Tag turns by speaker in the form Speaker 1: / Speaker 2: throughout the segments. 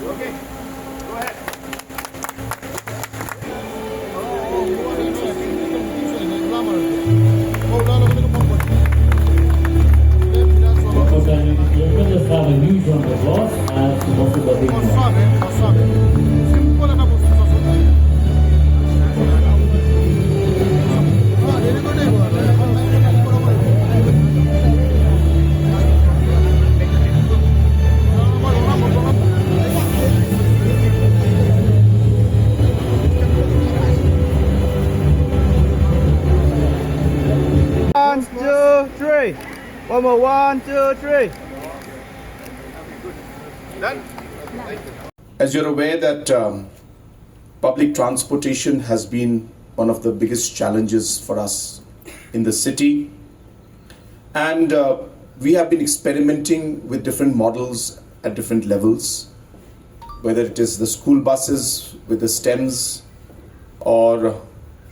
Speaker 1: Okay, go ahead.
Speaker 2: Let us have a huge round of applause as the buses are being launched.
Speaker 3: One, two, three. One more. 1, 2, 3.
Speaker 1: Done?
Speaker 4: As you're aware that public transportation has been one of the biggest challenges for us in the city, and we have been experimenting with different models at different levels, whether it is the school buses with the stems, or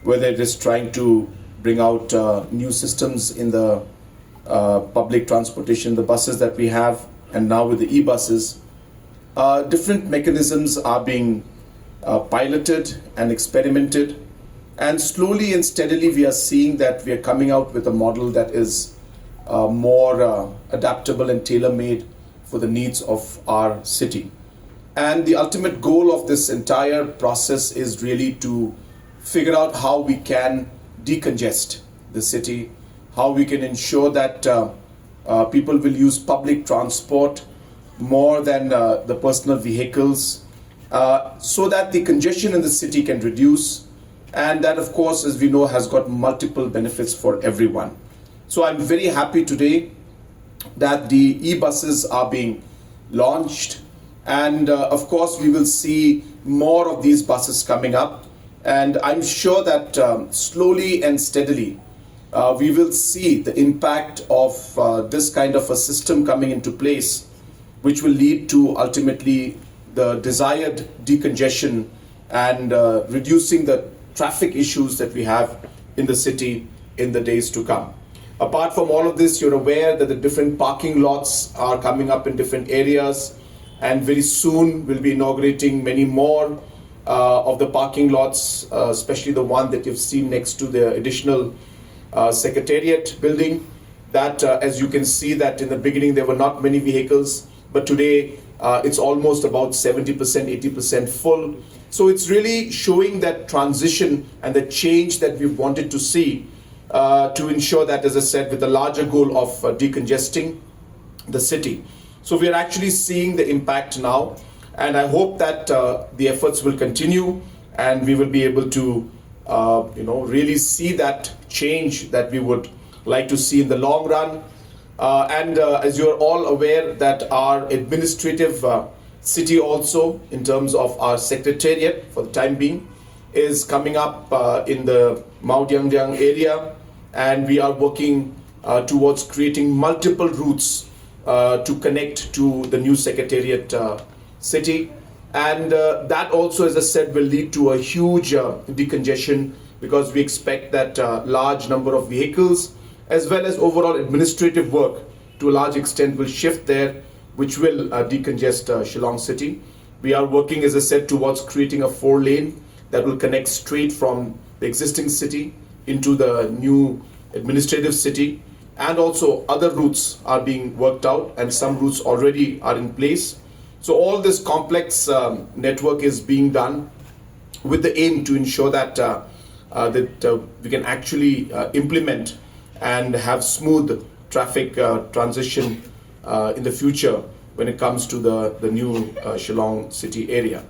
Speaker 4: whether it is trying to bring out new systems in the public transportation, the buses that we have, and now with the e-buses. Different mechanisms are being piloted and experimented, and slowly and steadily we are seeing that we are coming out with a model that is more adaptable and tailor-made for the needs of our city. And the ultimate goal of this entire process is really to figure out how we can decongest the city, how we can ensure that people will use public transport more than the personal vehicles, so that the congestion in the city can reduce, and that, of course, as we know, has got multiple benefits for everyone. So I'm very happy today that the e-buses are being launched, and of course we will see more of these buses coming up, and I'm sure that slowly and steadily we will see the impact of this kind of a system coming into place, which will lead to ultimately the desired decongestion and reducing the traffic issues that we have in the city in the days to come. Apart from all of this, you're aware that the different parking lots are coming up in different areas, and very soon we'll be inaugurating many more of the parking lots, especially the one that you've seen next to the additional Secretariat building. That as you can see, that in the beginning there were not many vehicles, but today it's almost about 70%, 80% full. So it's really showing that transition and the change that we wanted to see to ensure that, as I said, with the larger goal of decongesting the city. So we are actually seeing the impact now, and I hope that the efforts will continue and we will be able to really see that change that we would like to see in the long run. As you're all aware that our administrative city also, in terms of our secretariat for the time being, is coming up in the Mount Yangyang area, and we are working towards creating multiple routes to connect to the new secretariat city. And that also, as I said, will lead to a huge decongestion, because we expect that large number of vehicles as well as overall administrative work to a large extent will shift there, which will decongest Shillong city. We are working, as I said, towards creating a 4-lane that will connect straight from the existing city into the new administrative city, and also other routes are being worked out and some routes already are in place. So all this complex network is being done with the aim to ensure that we can actually implement and have smooth traffic transition in the future when it comes to the new Shillong city area.